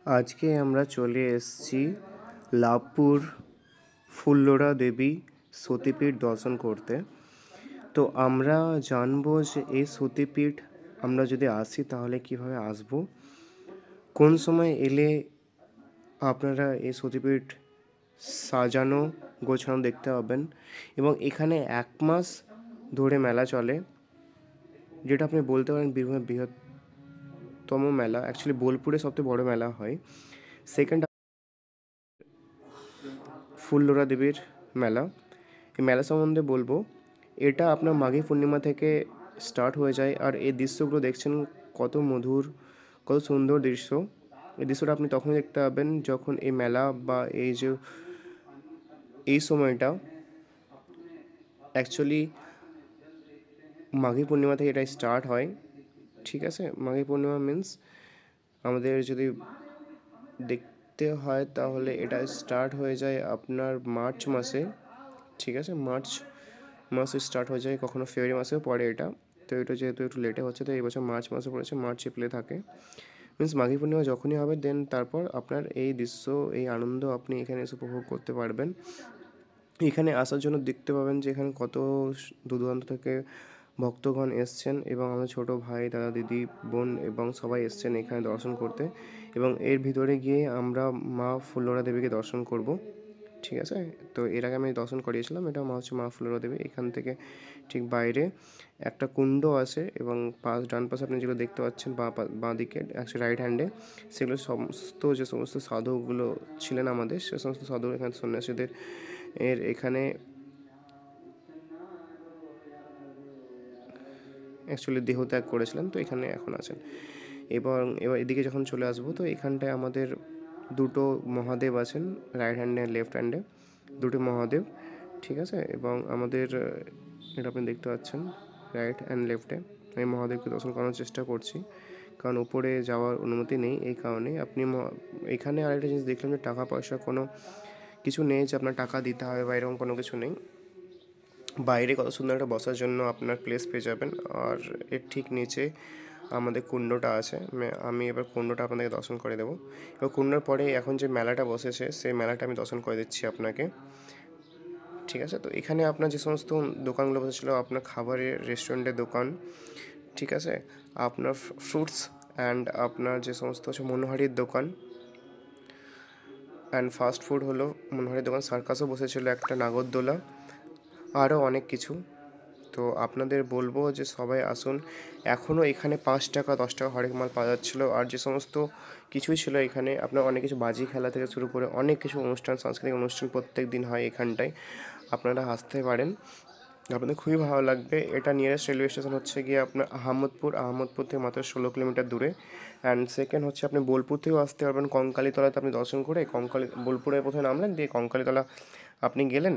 আজকে আমরা চলে এসেছি লাভপুর ফুল্লরা দেবী সতীপীঠ দর্শন করতে। তো আমরা জানবো যে এই সতীপীঠ আমরা যদি আসি তাহলে কিভাবে আসব, কোন সময় এলে আপনারা এই সতীপীঠ সাজানো গোছানো দেখতে পাবেন। এবং এখানে 1 মাস ধরে মেলা চলে, যেটা আপনি বলতে পারেন বীরভূমের বৃহত্তম মেলা। অ্যাকচুয়ালি বোলপুরে সবথেকে বড় মেলা হয়। সেকেন্ড ফুল্লরা দেবীর মেলা। এই মেলা সম্বন্ধে বলবো, এটা আপনার মাঘী পূর্ণিমা থেকে স্টার্ট হয়ে যায়। আর এই দৃশ্যগুলো দেখছেন কত মধুর, কত সুন্দর দৃশ্য। এই দৃশ্যটা আপনি তখনই দেখতে পাবেন যখন এই মেলা বা এই সময়টা অ্যাকচুয়ালি মাঘী পূর্ণিমা থেকে এটা স্টার্ট হয়। ঠিক আছে, মাঘী পূর্ণিমা মিন্স আমাদের যদি দেখতে হয় তাহলে এটা স্টার্ট হয়ে যায় আপনার মার্চ মাসে। ঠিক আছে, মার্চ মাসে স্টার্ট হয়ে যায়, কখনো ফেব্রুয়ারি মাসেও পড়ে এটা। তো এটা যেহেতু একটু লেটে হচ্ছে, তো এই বছর মার্চ মাসে পড়েছে, মার্চ এপ্রিলে থাকে। মিন্স মাঘী পূর্ণিমা যখনই হবে দেন তারপর আপনার এই দৃশ্য, এই আনন্দ আপনি এখানে এসে উপভোগ করতে পারবেন। এখানে আসার জন্য দেখতে পাবেন যে এখানে কত দূর দূরান্ত থেকে ভক্তগণ এসছেন, এবং আমাদের ছোটো ভাই, দাদা, দিদি, বোন এবং সবাই এসছেন এখানে দর্শন করতে। এবং এর ভিতরে গিয়ে আমরা মা ফুল্লরা দেবীকে দর্শন করব। ঠিক আছে, তো এর আগে আমি দর্শন করিয়েছিলাম। এটা হচ্ছে মা ফুল্লরা দেবী। এখান থেকে ঠিক বাইরে একটা কুণ্ড আছে, এবং ডান পাশে আপনি যেগুলো দেখতে পাচ্ছেন বাঁ দিকে অ্যাকচুয়ালি রাইট হ্যান্ডে, সেগুলো যে সমস্ত সাধুগুলো ছিলেন আমাদের, সে সমস্ত সাধু এখানে সন্ন্যাসীদের এখানে অ্যাকচুয়ালি দেহত্যাগ করেছিলেন, তো এখানে এখন আছেন। এবার এদিকে যখন চলে আসবো, তো এখানটায় আমাদের দুটো মহাদেব আছেন, রাইট হ্যান্ডে লেফট হ্যান্ডে দুটো মহাদেব। ঠিক আছে, এবং আমাদের এটা আপনি দেখতে পাচ্ছেন রাইট অ্যান্ড লেফটে। আমি মহাদেবকে দর্শন করানোর চেষ্টা করছি, কারণ উপরে যাওয়ার অনুমতি নেই। এই কারণে আপনি এখানে আরেকটা জিনিস দেখলাম যে টাকা পয়সা কোনো কিছু নেই যে আপনার টাকা দিতে হবে বা এরকম কোনো কিছু নেই। বাইরে কত সুন্দর একটা বসার জন্য আপনার প্লেস পেয়ে যাবেন। আর এর ঠিক নিচে আমাদের কুণ্ডটা আছে। আমি এবার কুণ্ডটা আপনাদেরকে দর্শন করে দেবো। এবার কুণ্ডর পরে এখন যে মেলাটা বসেছে, সেই মেলাটা আমি দর্শন করে দিচ্ছি আপনাকে। ঠিক আছে, তো এখানে আপনার যে সমস্ত দোকানগুলো বসেছিলো, আপনার খাবারের রেস্টুরেন্টের দোকান, ঠিক আছে, আপনার ফ্রুটস অ্যান্ড আপনার যে সমস্ত হচ্ছে মনোহারির দোকান অ্যান্ড ফাস্ট ফুড হলো মনোহারির দোকান, সার্কাসও বসেছিলো একটা, নাগরদোলা, আরও অনেক কিছু। তো আপনাদের বলবো যে সবাই আসুন। এখনও এখানে 5 টাকা 10 টাকা হরেক মাল পাওয়া যাচ্ছিলো। আর যে সমস্ত কিছুই ছিল এখানে, আপনার অনেক কিছু বাজি খেলা থেকে শুরু করে অনেক কিছু অনুষ্ঠান, সাংস্কৃতিক অনুষ্ঠান প্রত্যেক দিন হয় এখানটায়। আপনারা আসতে পারেন, আপনাদের খুবই ভালো লাগবে। এটা নিয়ারেস্ট রেলওয়ে স্টেশন হচ্ছে গিয়ে আপনার আহমদপুর থেকে মাত্র 16 কিলোমিটার দূরে। অ্যান্ড সেকেন্ড হচ্ছে আপনি বোলপুর থেকেও আসতে পারবেন। কঙ্কালীতলাতে আপনি দর্শন করে বোলপুরে প্রথমে নামলেন, দিয়ে কঙ্কালীতলা আপনি গেলেন।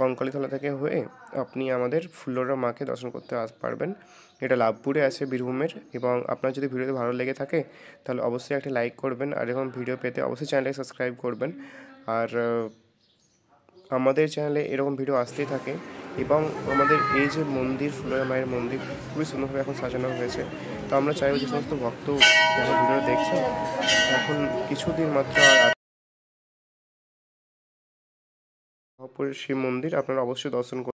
কঙ্কালীতলা থেকে হয়ে আপনি আমাদের ফুল্লরা মাকে দর্শন করতে পারবেন। এটা লাভপুরে আছে বীরভূমের। এবং আপনার যদি ভিডিওতে ভালো লেগে থাকে তাহলে অবশ্যই একটা লাইক করবেন, আর এরকম ভিডিও পেতে অবশ্যই চ্যানেলটাকে সাবস্ক্রাইব করবেন। আর আমাদের চ্যানেলে এরকম ভিডিও আসতেই থাকে। এবং আমাদের এই যে মন্দির, ফুল্লরা মায়ের মন্দির খুবই সুন্দরভাবে এখন সাজানো হয়েছে। তো আমরা চাইব যে সমস্ত ভক্ত যারা ভিডিও দেখছেন, এখন কিছুদিন মাত্র আর শিব মন্দির আপনারা অবশ্যই দর্শন করুন।